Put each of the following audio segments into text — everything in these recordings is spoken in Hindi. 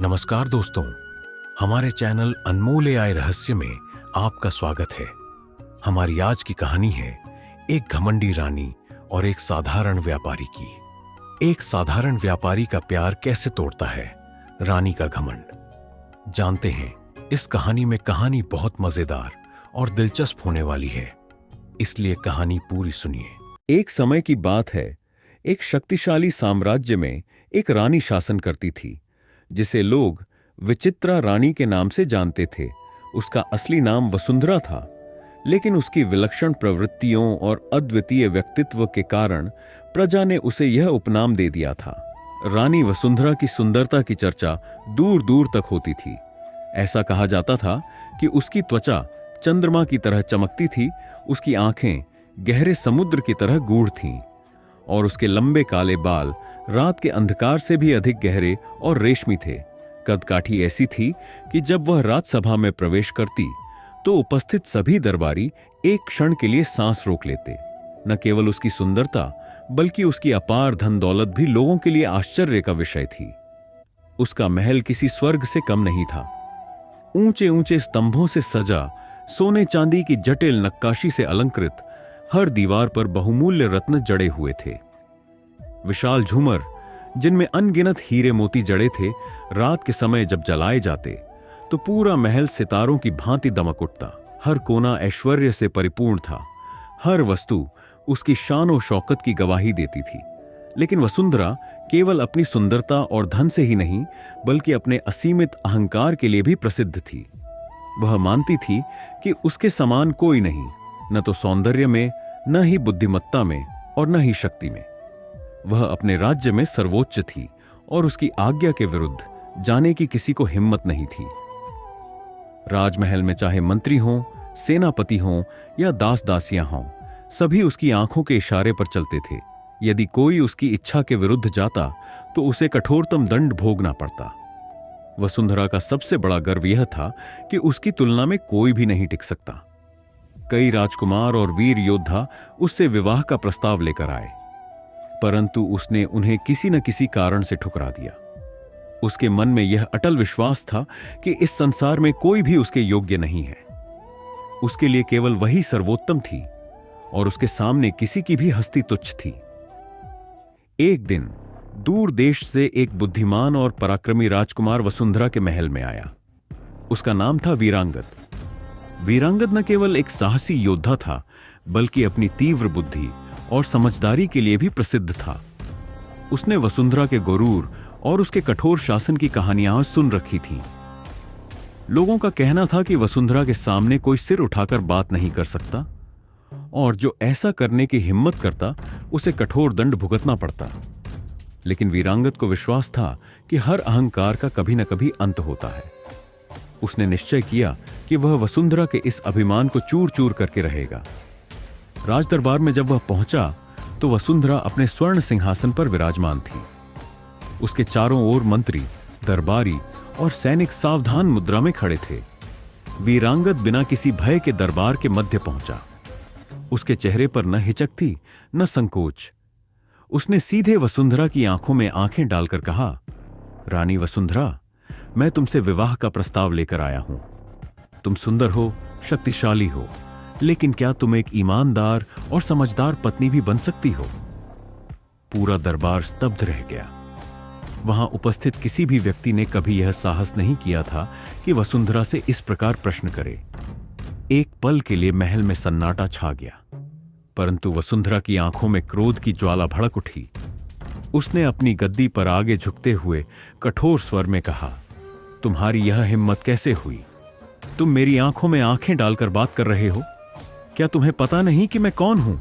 नमस्कार दोस्तों, हमारे चैनल अनमोल एआई रहस्य में आपका स्वागत है। हमारी आज की कहानी है एक घमंडी रानी और एक साधारण व्यापारी की। एक साधारण व्यापारी का प्यार कैसे तोड़ता है रानी का घमंड। जानते हैं, इस कहानी में कहानी बहुत मजेदार और दिलचस्प होने वाली है, इसलिए कहानी पूरी सुनिए। एक समय की बात है, एक शक्तिशाली साम्राज्य में एक रानी शासन करती थी, जिसे लोग विचित्रा रानी के नाम से जानते थे। उसका असली नाम वसुंधरा था, लेकिन उसकी विलक्षण प्रवृत्तियों और अद्वितीय व्यक्तित्व के कारण प्रजा ने उसे यह उपनाम दे दिया था। रानी वसुंधरा की सुंदरता की चर्चा दूर दूर तक होती थी। ऐसा कहा जाता था कि उसकी त्वचा चंद्रमा की तरह चमकती थी, उसकी आंखें गहरे समुद्र की तरह गूढ़ थीं और उसके लंबे काले बाल रात के अंधकार से भी अधिक गहरे और रेशमी थे। कदकाठी ऐसी थी कि जब वह राजसभा में प्रवेश करती तो उपस्थित सभी दरबारी एक क्षण के लिए सांस रोक लेते। न केवल उसकी सुंदरता बल्कि उसकी अपार धन दौलत भी लोगों के लिए आश्चर्य का विषय थी। उसका महल किसी स्वर्ग से कम नहीं था। ऊंचे ऊंचे स्तंभों से सजा, सोने चांदी की जटिल नक्काशी से अलंकृत हर दीवार पर बहुमूल्य रत्न जड़े हुए थे। विशाल झूमर, जिनमें अनगिनत हीरे मोती जड़े थे, रात के समय जब जलाए जाते तो पूरा महल सितारों की भांति दमक उठता। हर कोना ऐश्वर्य से परिपूर्ण था। हर वस्तु उसकी शान और शौकत की गवाही देती थी। लेकिन वसुंधरा केवल अपनी सुंदरता और धन से ही नहीं, बल्कि अपने असीमित अहंकार के लिए भी प्रसिद्ध थी। वह मानती थी कि उसके समान कोई नहीं, न तो सौंदर्य में, न ही बुद्धिमत्ता में और न ही शक्ति में। वह अपने राज्य में सर्वोच्च थी और उसकी आज्ञा के विरुद्ध जाने की किसी को हिम्मत नहीं थी। राजमहल में चाहे मंत्री हों, सेनापति हों या दास दासियां हों, सभी उसकी आंखों के इशारे पर चलते थे। यदि कोई उसकी इच्छा के विरुद्ध जाता तो उसे कठोरतम दंड भोगना पड़ता। वसुंधरा का सबसे बड़ा गर्व यह था कि उसकी तुलना में कोई भी नहीं टिक सकता। कई राजकुमार और वीर योद्धा उससे विवाह का प्रस्ताव लेकर आए, परंतु उसने उन्हें किसी न किसी कारण से ठुकरा दिया। उसके मन में यह अटल विश्वास था कि इस संसार में कोई भी उसके योग्य नहीं है। उसके लिए केवल वही सर्वोत्तम थी और उसके सामने किसी की भी हस्ती तुच्छ थी। एक दिन दूर देश से एक बुद्धिमान और पराक्रमी राजकुमार वसुंधरा के महल में आया। उसका नाम था वीरांगद। वीरांगद न केवल एक साहसी योद्धा था, बल्कि अपनी तीव्र बुद्धि और समझदारी के लिए भी प्रसिद्ध था। उसने वसुंधरा के गुरूर और उसके कठोर शासन की कहानियां सुन रखी थीं। लोगों का कहना था कि वसुंधरा के सामने कोई सिर उठाकर बात नहीं कर सकता और जो ऐसा करने की हिम्मत करता उसे कठोर दंड भुगतना पड़ता। लेकिन वीरांगद को विश्वास था कि हर अहंकार का कभी न कभी अंत होता है। उसने निश्चय किया कि वह वसुंधरा के इस अभिमान को चूर चूर करके रहेगा। राजदरबार में जब वह पहुंचा तो वसुंधरा अपने स्वर्ण सिंहासन पर विराजमान थी। उसके चारों ओर मंत्री, दरबारी और सैनिक सावधान मुद्रा में खड़े थे। वीरांगद बिना किसी भय के दरबार के मध्य पहुंचा। उसके चेहरे पर न हिचक थी, न संकोच। उसने सीधे वसुंधरा की आंखों में आंखें डालकर कहा, रानी वसुंधरा, मैं तुमसे विवाह का प्रस्ताव लेकर आया हूं। तुम सुंदर हो, शक्तिशाली हो, लेकिन क्या तुम एक ईमानदार और समझदार पत्नी भी बन सकती हो? पूरा दरबार स्तब्ध रह गया। वहां उपस्थित किसी भी व्यक्ति ने कभी यह साहस नहीं किया था कि वसुंधरा से इस प्रकार प्रश्न करे। एक पल के लिए महल में सन्नाटा छा गया, परंतु वसुंधरा की आंखों में क्रोध की ज्वाला भड़क उठी। उसने अपनी गद्दी पर आगे झुकते हुए कठोर स्वर में कहा, तुम्हारी यह हिम्मत कैसे हुई? तुम मेरी आंखों में आंखें डालकर बात कर रहे हो? क्या तुम्हें पता नहीं कि मैं कौन हूं?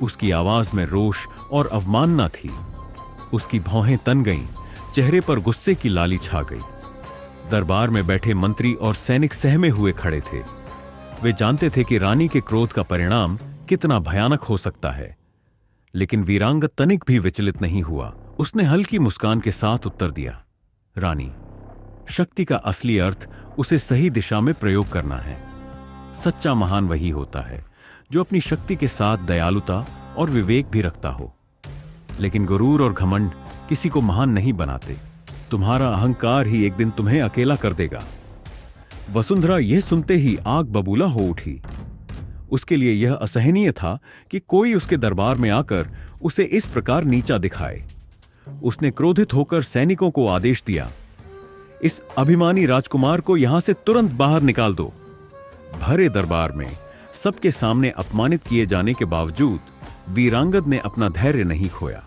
उसकी आवाज में रोष और अवमानना थी। उसकी भौहें तन गईं, चेहरे पर गुस्से की लाली छा गई। दरबार में बैठे मंत्री और सैनिक सहमे हुए खड़े थे। वे जानते थे कि रानी के क्रोध का परिणाम कितना भयानक हो सकता है, लेकिन वीरांगद तनिक भी विचलित नहीं हुआ। उसने हल्की मुस्कान के साथ उत्तर दिया, रानी, शक्ति का असली अर्थ उसे सही दिशा में प्रयोग करना है। सच्चा महान वही होता है जो अपनी शक्ति के साथ दयालुता और विवेक भी रखता हो। लेकिन गुरूर और घमंड किसी को महान नहीं बनाते। तुम्हारा अहंकार ही एक दिन तुम्हें अकेला कर देगा। वसुंधरा यह सुनते ही आग बबूला हो उठी। उसके लिए यह असहनीय था कि कोई उसके दरबार में आकर उसे इस प्रकार नीचा दिखाए। उसने क्रोधित होकर सैनिकों को आदेश दिया, इस अभिमानी राजकुमार को यहां से तुरंत बाहर निकाल दो। भरे दरबार में सबके सामने अपमानित किए जाने के बावजूद वीरांगद ने अपना धैर्य नहीं खोया।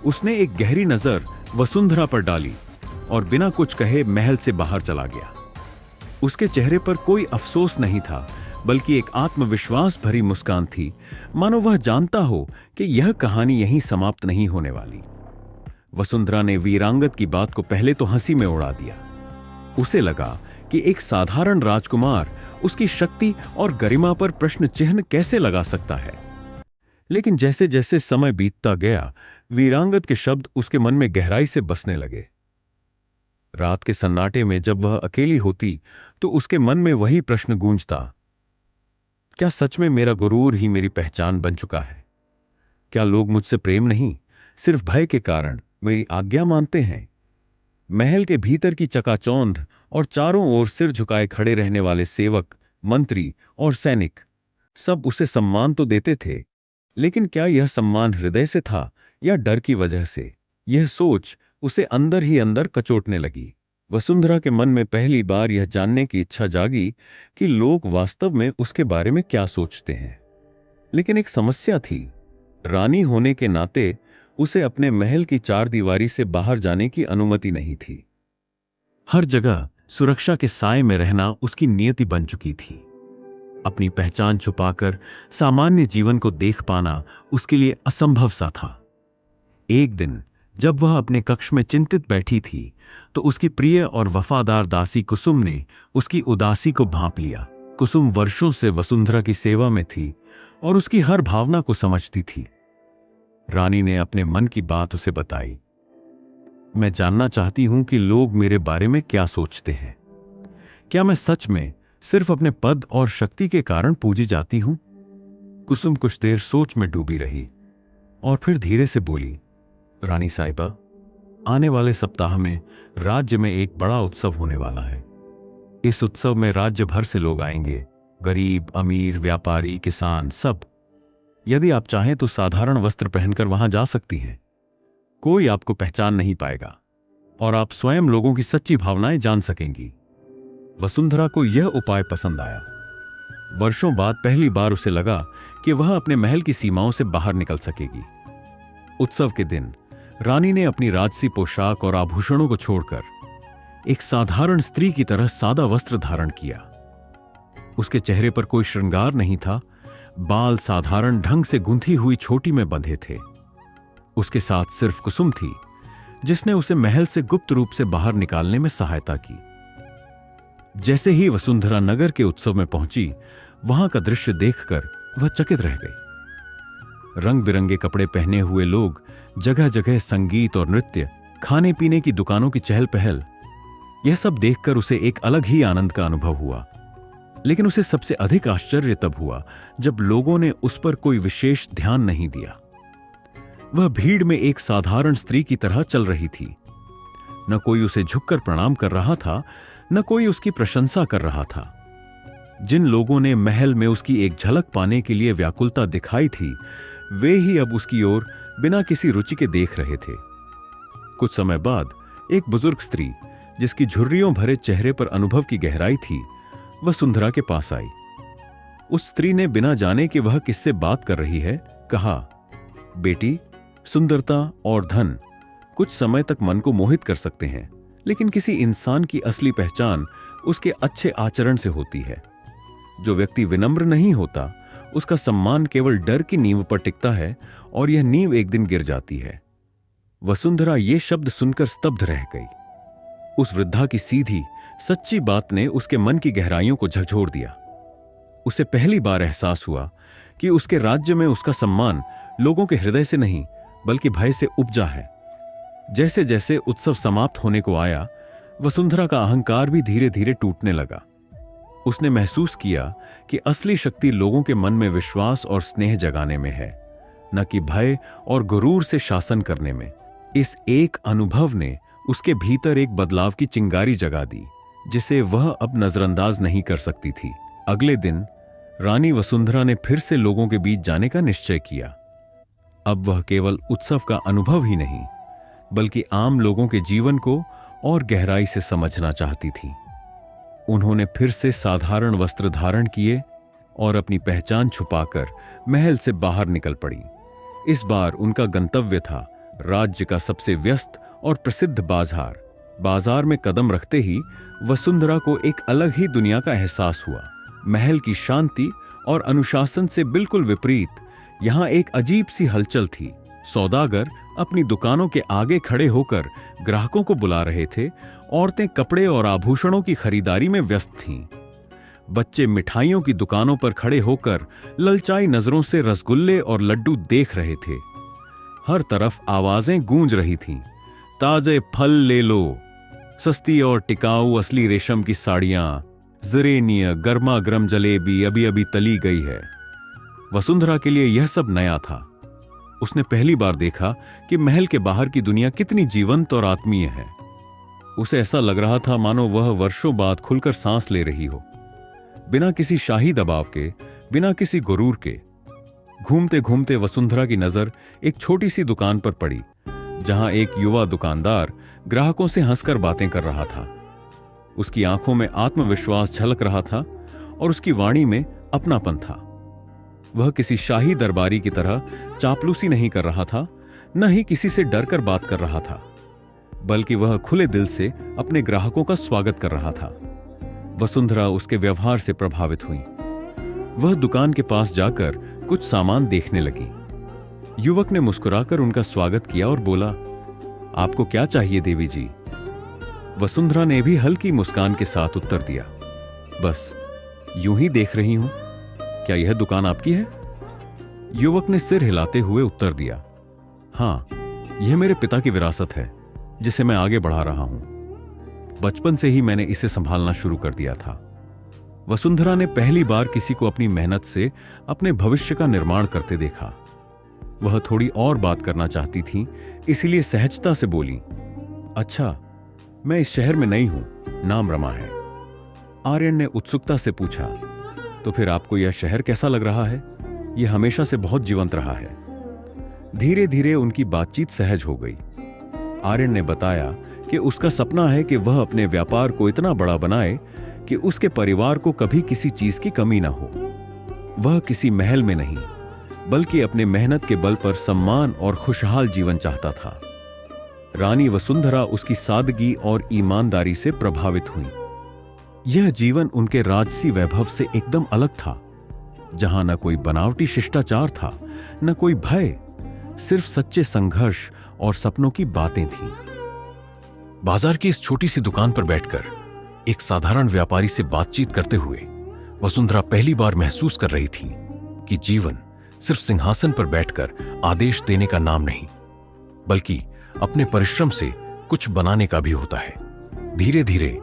उसने एक गहरी नजर वसुंधरा पर डाली और बिना कुछ कहे महल से बाहर चला गया। उसके चेहरे पर कोई अफसोस नहीं था, बल्कि एक आत्मविश्वास भरी मुस्कान थी, मानो वह जानता हो कि यह कहानी यहीं समाप्त नहीं होने वाली। वसुंधरा ने वीरांगद की बात को पहले तो हंसी में उड़ा दिया। उसे लगा कि एक साधारण राजकुमार उसकी शक्ति और गरिमा पर प्रश्न चिन्ह कैसे लगा सकता है। लेकिन जैसे जैसे समय बीतता गया, वीरांगद के शब्द उसके मन में गहराई से बसने लगे। रात के सन्नाटे में जब वह अकेली होती तो उसके मन में वही प्रश्न गूंजता, क्या सच में मेरा गुरूर ही मेरी पहचान बन चुका है? क्या लोग मुझसे प्रेम नहीं, सिर्फ भय के कारण मेरी आज्ञा मानते हैं? महल के भीतर की चकाचौंध और चारों ओर सिर झुकाए खड़े रहने वाले सेवक, मंत्री और सैनिक सब उसे सम्मान तो देते थे, लेकिन क्या यह सम्मान हृदय से था या डर की वजह से? यह सोच उसे अंदर ही अंदर कचोटने लगी। वसुंधरा के मन में पहली बार यह जानने की इच्छा जागी कि लोग वास्तव में उसके बारे में क्या सोचते हैं। लेकिन एक समस्या थी, रानी होने के नाते उसे अपने महल की चारदीवारी से बाहर जाने की अनुमति नहीं थी। हर जगह सुरक्षा के साए में रहना उसकी नियति बन चुकी थी। अपनी पहचान छुपाकर सामान्य जीवन को देख पाना उसके लिए असंभव सा था। एक दिन जब वह अपने कक्ष में चिंतित बैठी थी तो उसकी प्रिय और वफादार दासी कुसुम ने उसकी उदासी को भांप लिया। कुसुम वर्षों से वसुंधरा की सेवा में थी और उसकी हर भावना को समझती थी। रानी ने अपने मन की बात उसे बताई, मैं जानना चाहती हूं कि लोग मेरे बारे में क्या सोचते हैं। क्या मैं सच में सिर्फ अपने पद और शक्ति के कारण पूजी जाती हूं? कुसुम कुछ देर सोच में डूबी रही और फिर धीरे से बोली, रानी साहिबा, आने वाले सप्ताह में राज्य में एक बड़ा उत्सव होने वाला है। इस उत्सव में राज्य भर से लोग आएंगे, गरीब, अमीर, व्यापारी, किसान, सब। यदि आप चाहें तो साधारण वस्त्र पहनकर वहां जा सकती हैं। कोई आपको पहचान नहीं पाएगा और आप स्वयं लोगों की सच्ची भावनाएं जान सकेंगी। वसुंधरा को यह उपाय पसंद आया। वर्षों बाद पहली बार उसे लगा कि वह अपने महल की सीमाओं से बाहर निकल सकेगी। उत्सव के दिन रानी ने अपनी राजसी पोशाक और आभूषणों को छोड़कर एक साधारण स्त्री की तरह सादा वस्त्र धारण किया। उसके चेहरे पर कोई श्रृंगार नहीं था, बाल साधारण ढंग से गूंथी हुई छोटी में बंधे थे। उसके साथ सिर्फ कुसुम थी, जिसने उसे महल से गुप्त रूप से बाहर निकालने में सहायता की। जैसे ही वसुंधरा नगर के उत्सव में पहुंची, वहां का दृश्य देखकर वह चकित रह गई। रंग बिरंगे कपड़े पहने हुए लोग, जगह जगह संगीत और नृत्य, खाने पीने की दुकानों की चहल पहल, यह सब देखकर उसे एक अलग ही आनंद का अनुभव हुआ। लेकिन उसे सबसे अधिक आश्चर्य तब हुआ जब लोगों ने उस पर कोई विशेष ध्यान नहीं दिया। वह भीड़ में एक साधारण स्त्री की तरह चल रही थी। न कोई उसे झुककर प्रणाम कर रहा था, न कोई उसकी प्रशंसा कर रहा था। जिन लोगों ने महल में उसकी एक झलक पाने के लिए व्याकुलता दिखाई थी, वे ही अब उसकी ओर बिना किसी रुचि के देख रहे थे। कुछ समय बाद एक बुजुर्ग स्त्री, जिसकी झुर्रियों भरे चेहरे पर अनुभव की गहराई थी, वसुंधरा के पास आई। उस स्त्री ने बिना जाने कि वह किससे बात कर रही है, कहा, बेटी, सुंदरता और धन कुछ समय तक मन को मोहित कर सकते हैं, लेकिन किसी इंसान की असली पहचान उसके अच्छे आचरण से होती है। जो व्यक्ति विनम्र नहीं होता, उसका सम्मान केवल डर की नींव पर टिकता है और यह नींव एक दिन गिर जाती है। वसुंधरा ये शब्द सुनकर स्तब्ध रह गई। उस वृद्धा की सीधी सच्ची बात ने उसके मन की गहराइयों को झकझोर दिया। उसे पहली बार एहसास हुआ कि उसके राज्य में उसका सम्मान लोगों के हृदय से नहीं बल्कि भय से उपजा है। जैसे जैसे उत्सव समाप्त होने को आया, वसुंधरा का अहंकार भी धीरे धीरे टूटने लगा। उसने महसूस किया कि असली शक्ति लोगों के मन में विश्वास और स्नेह जगाने में है, न कि भय और गुरूर से शासन करने में। इस एक अनुभव ने उसके भीतर एक बदलाव की चिंगारी जगा दी, जिसे वह अब नजरअंदाज नहीं कर सकती थी। अगले दिन रानी वसुंधरा ने फिर से लोगों के बीच जाने का निश्चय किया। अब वह केवल उत्सव का अनुभव ही नहीं, बल्कि आम लोगों के जीवन को और गहराई से समझना चाहती थी। उन्होंने फिर से साधारण वस्त्र धारण किए और अपनी पहचान छुपाकर महल से बाहर निकल पड़ी। इस बार उनका गंतव्य था राज्य का सबसे व्यस्त और प्रसिद्ध बाजार। बाजार में कदम रखते ही वसुंधरा को एक अलग ही दुनिया का एहसास हुआ। महल की शांति और अनुशासन से बिल्कुल विपरीत यहां एक अजीब सी हलचल थी। सौदागर अपनी दुकानों के आगे खड़े होकर ग्राहकों को बुला रहे थे। औरतें कपड़े और आभूषणों की खरीदारी में व्यस्त थीं। बच्चे मिठाइयों की दुकानों पर खड़े होकर ललचाई नजरों से रसगुल्ले और लड्डू देख रहे थे। हर तरफ आवाजें गूंज रही थीं। ताजे फल ले लो, सस्ती और टिकाऊ असली रेशम की साड़ियां, ज़रेनिया, गर्मा गर्म जलेबी अभी अभी तली गई है। वसुंधरा के लिए यह सब नया था। उसने पहली बार देखा कि महल के बाहर की दुनिया कितनी जीवंत और आत्मीय है। उसे ऐसा लग रहा था मानो वह वर्षों बाद खुलकर सांस ले रही हो, बिना किसी शाही दबाव के, बिना किसी गुरूर के। घूमते घूमते वसुंधरा की नजर एक छोटी सी दुकान पर पड़ी, जहां एक युवा दुकानदार ग्राहकों से हंसकर बातें कर रहा था। उसकी आंखों में आत्मविश्वास झलक रहा था और उसकी वाणी में अपनापन था। वह किसी शाही दरबारी की तरह चापलूसी नहीं कर रहा था, न ही किसी से डरकर बात कर रहा था, बल्कि वह खुले दिल से अपने ग्राहकों का स्वागत कर रहा था। वसुंधरा उसके व्यवहार से प्रभावित हुई। वह दुकान के पास जाकर कुछ सामान देखने लगी। युवक ने मुस्कुराकर उनका स्वागत किया और बोला, आपको क्या चाहिए देवी जी? वसुंधरा ने भी हल्की मुस्कान के साथ उत्तर दिया, बस यूं ही देख रही हूं। क्या यह दुकान आपकी है? युवक ने सिर हिलाते हुए उत्तर दिया, हां, यह मेरे पिता की विरासत है, जिसे मैं आगे बढ़ा रहा हूं। बचपन से ही मैंने इसे संभालना शुरू कर दिया था। वसुंधरा ने पहली बार किसी को अपनी मेहनत से अपने भविष्य का निर्माण करते देखा। वह थोड़ी और बात करना चाहती थी, इसलिए सहजता से बोली, अच्छा, मैं इस शहर में नई हूं, नाम रमा है। आर्यन ने उत्सुकता से पूछा, तो फिर आपको यह शहर कैसा लग रहा है? यह हमेशा से बहुत जीवंत रहा है। धीरे धीरे उनकी बातचीत सहज हो गई। आर्यन ने बताया कि उसका सपना है कि वह अपने व्यापार को इतना बड़ा बनाए कि उसके परिवार को कभी किसी चीज की कमी ना हो। वह किसी महल में नहीं, बल्कि अपने मेहनत के बल पर सम्मान और खुशहाल जीवन चाहता था। रानी वसुंधरा उसकी सादगी और ईमानदारी से प्रभावित हुई। यह जीवन उनके राजसी वैभव से एकदम अलग था, जहां न कोई बनावटी शिष्टाचार था, न कोई भय, सिर्फ सच्चे संघर्ष और सपनों की बातें थीं। बाजार की इस छोटी सी दुकान पर बैठकर एक साधारण व्यापारी से बातचीत करते हुए वसुंधरा पहली बार महसूस कर रही थी कि जीवन सिर्फ सिंहासन पर बैठकर आदेश देने का नाम नहीं, बल्कि अपने परिश्रम से कुछ बनाने का भी होता है। धीरे धीरे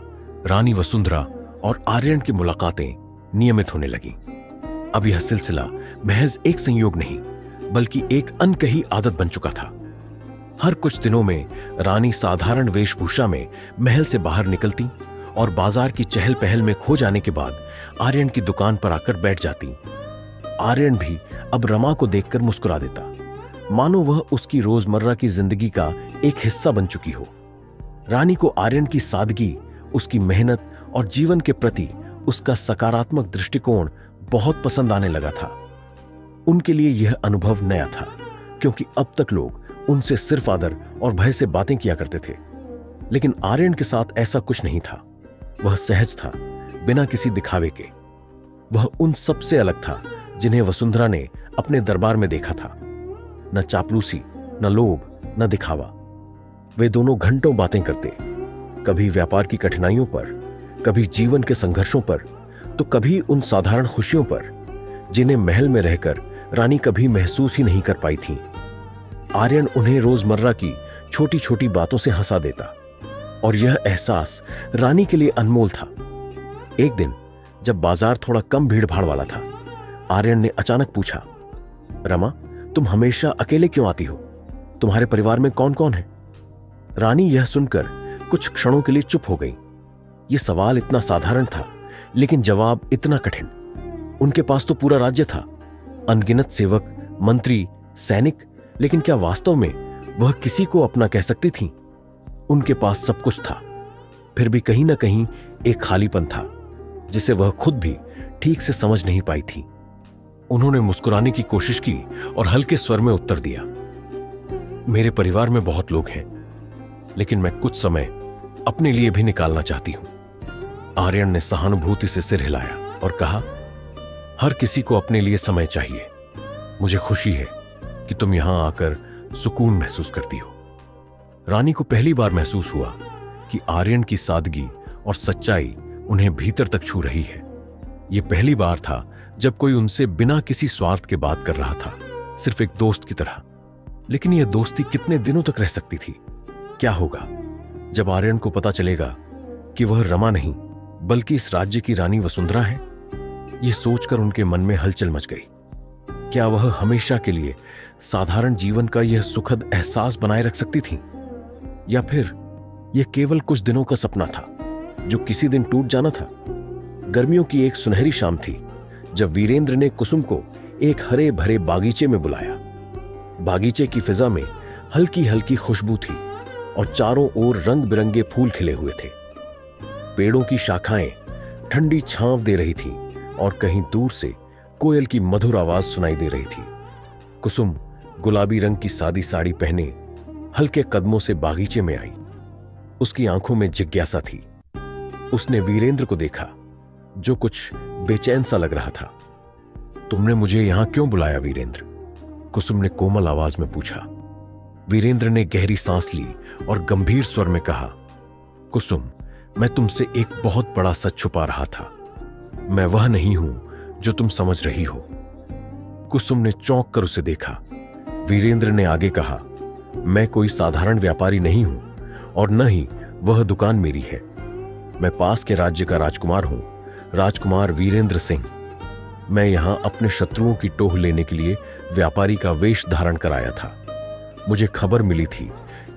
रानी वसुंधरा और आर्यन की मुलाकातें नियमित होने लगीं। अब यह सिलसिला महज एक संयोग नहीं, बल्कि एक अनकही आदत बन चुका था। हर कुछ दिनों में रानी साधारण वेशभूषा में महल से बाहर निकलती और बाजार की चहल पहल में खो जाने के बाद आर्यन की दुकान पर आकर बैठ जाती। आर्यन भी अब रमा को देखकर मुस्कुरा देता, मानो वह उसकी रोजमर्रा की जिंदगी का एक हिस्सा बन चुकी हो। रानी को आर्यन की सादगी, उसकी मेहनत और जीवन के प्रति उसका सकारात्मक दृष्टिकोण बहुत पसंद आने लगा था। उनके लिए यह अनुभव नया था, क्योंकि अब तक लोग उनसे सिर्फ आदर और भय से बातें किया करते थे। लेकिन आर्यन के साथ ऐसा कुछ नहीं था। वह सहज था, बिना किसी दिखावे के। वह उन सबसे अलग था जिन्हें वसुंधरा ने अपने दरबार में देखा था। न चापलूसी, न लोभ, न दिखावा। वे दोनों घंटों बातें करते, कभी व्यापार की कठिनाइयों पर, कभी जीवन के संघर्षों पर, तो कभी उन साधारण खुशियों पर जिन्हें महल में रहकर रानी कभी महसूस ही नहीं कर पाई थी। आर्यन उन्हें रोजमर्रा की छोटी छोटी बातों से हंसा देता, और यह एहसास रानी के लिए अनमोल था। एक दिन जब बाजार थोड़ा कम भीड़ भाड़ वाला था, आर्यन ने अचानक पूछा, रमा, तुम हमेशा अकेले क्यों आती हो? तुम्हारे परिवार में कौन कौन है? रानी यह सुनकर कुछ क्षणों के लिए चुप हो गई। यह सवाल इतना साधारण था, लेकिन जवाब इतना कठिन। उनके पास तो पूरा राज्य था, अनगिनत सेवक, मंत्री, सैनिक, लेकिन क्या वास्तव में वह किसी को अपना कह सकती थीं? उनके पास सब कुछ था, फिर भी कहीं ना कहीं एक खालीपन था जिसे वह खुद भी ठीक से समझ नहीं पाई थी। उन्होंने मुस्कुराने की कोशिश की और हल्के स्वर में उत्तर दिया, मेरे परिवार में बहुत लोग हैं, लेकिन मैं कुछ समय अपने लिए भी निकालना चाहती हूं। आर्यन ने सहानुभूति से सिर हिलाया और कहा, हर किसी को अपने लिए समय चाहिए। मुझे खुशी है कि तुम यहां आकर सुकून महसूस करती हो। रानी को पहली बार महसूस हुआ कि आर्यन की सादगी और सच्चाई उन्हें भीतर तक छू रही है। यह पहली बार था जब कोई उनसे बिना किसी स्वार्थ के बात कर रहा था, सिर्फ एक दोस्त की तरह। लेकिन यह दोस्ती कितने दिनों तक रह सकती थी? क्या होगा जब आर्यन को पता चलेगा कि वह रमा नहीं बल्कि इस राज्य की रानी वसुंधरा है? यह सोचकर उनके मन में हलचल मच गई। क्या वह हमेशा के लिए साधारण जीवन का यह सुखद एहसास बनाए रख सकती थी, या फिर यह केवल कुछ दिनों का सपना था जो किसी दिन टूट जाना था? गर्मियों की एक सुनहरी शाम थी जब वीरेंद्र ने कुसुम को एक हरे भरे बागीचे में बुलाया। बागीचे की फिजा में हल्की हल्की खुशबू थी और चारों ओर रंग बिरंगे फूल खिले हुए थे। पेड़ों की शाखाएं ठंडी छांव दे रही थीं और कहीं दूर से कोयल की मधुर आवाज सुनाई दे रही थी। कुसुम गुलाबी रंग की सादी साड़ी पहने हल्के कदमों से बागीचे में आई। उसकी आंखों में जिज्ञासा थी। उसने वीरेंद्र को देखा जो कुछ बेचैन सा लग रहा था। तुमने मुझे यहां क्यों बुलाया वीरेंद्र? कुसुम ने कोमल आवाज में पूछा। वीरेंद्र ने गहरी सांस ली और गंभीर स्वर में कहा, कुसुम, मैं तुमसे एक बहुत बड़ा सच छुपा रहा था। मैं वह नहीं हूं जो तुम समझ रही हो। कुसुम ने चौंक कर उसे देखा। वीरेंद्र ने आगे कहा, मैं कोई साधारण व्यापारी नहीं हूं और न ही वह दुकान मेरी है। मैं पास के राज्य का राजकुमार हूं, राजकुमार वीरेंद्र सिंह। मैं यहां अपने शत्रुओं की टोह लेने के लिए व्यापारी का वेश धारण कराया था। मुझे खबर मिली थी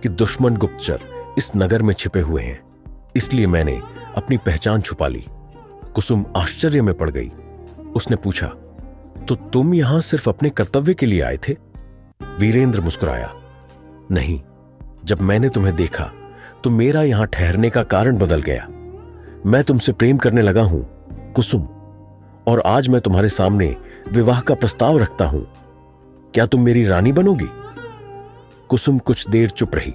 कि दुश्मन गुप्तचर इस नगर में छिपे हुए हैं, इसलिए मैंने अपनी पहचान छुपा ली। कुसुम आश्चर्य में पड़ गई। उसने पूछा, तो तुम यहां सिर्फ अपने कर्तव्य के लिए आए थे? वीरेंद्र मुस्कुराया, नहीं, जब मैंने तुम्हें देखा तो मेरा यहां ठहरने का कारण बदल गया। मैं तुमसे प्रेम करने लगा हूं कुसुम, और आज मैं तुम्हारे सामने विवाह का प्रस्ताव रखता हूं। क्या तुम मेरी रानी बनोगी? कुसुम कुछ देर चुप रही।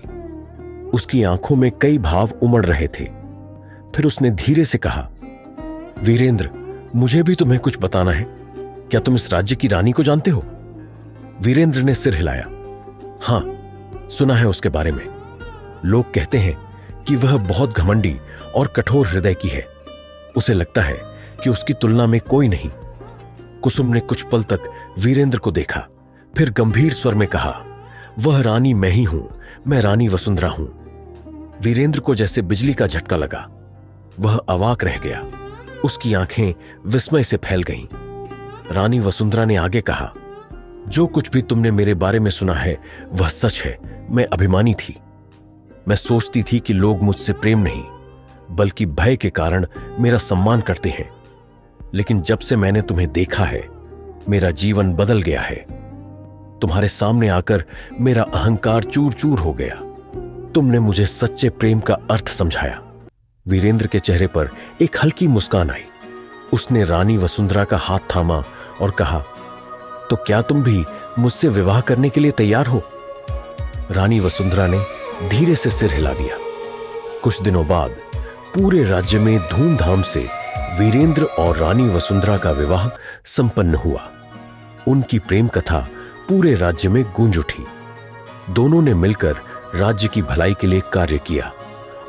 उसकी आंखों में कई भाव उमड़ रहे थे। फिर उसने धीरे से कहा, वीरेंद्र, मुझे भी तुम्हें कुछ बताना है। क्या तुम इस राज्य की रानी को जानते हो? वीरेंद्र ने सिर हिलाया। हां, सुना है उसके बारे में। लोग कहते हैं कि वह बहुत घमंडी और कठोर हृदय की है। उसे लगता है कि उसकी तुलना में कोई नहीं। कुसुम ने कुछ पल तक वीरेंद्र को देखा, फिर गंभीर स्वर में कहा, वह रानी मैं ही हूं, मैं रानी वसुंधरा हूं। वीरेंद्र को जैसे बिजली का झटका लगा। वह अवाक रह गया। उसकी आंखें विस्मय से फैल गईं। रानी वसुंधरा ने आगे कहा, जो कुछ भी तुमने मेरे बारे में सुना है वह सच है। मैं अभिमानी थी। मैं सोचती थी कि लोग मुझसे प्रेम नहीं बल्कि भय के कारण मेरा सम्मान करते हैं। लेकिन जब से मैंने तुम्हें देखा है, मेरा जीवन बदल गया है। तुम्हारे सामने आकर मेरा अहंकार चूर चूर हो गया। तुमने मुझे सच्चे प्रेम का अर्थ समझाया। वीरेंद्र के चेहरे पर एक हल्की मुस्कान आई। उसने रानी वसुंधरा का हाथ थामा और कहा, तो क्या तुम भी मुझसे विवाह करने के लिए तैयार हो? रानी वसुंधरा ने धीरे से सिर हिला दिया। कुछ दिनों बाद पूरे राज्य में धूमधाम से वीरेंद्र और रानी वसुंधरा का विवाह संपन्न हुआ। उनकी प्रेम कथा पूरे राज्य में गूंज उठी। दोनों ने मिलकर राज्य की भलाई के लिए कार्य किया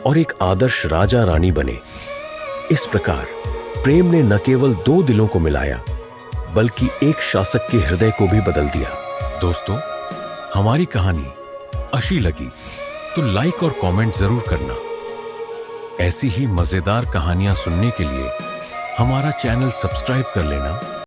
और एक आदर्श राजा रानी बने। इस प्रकार प्रेम ने न केवल दो दिलों को मिलाया बल्कि एक शासक के हृदय को भी बदल दिया। दोस्तों, हमारी कहानी अच्छी लगी तो लाइक और कमेंट जरूर करना। ऐसी ही मजेदार कहानियां सुनने के लिए हमारा चैनल सब्सक्राइब कर लेना।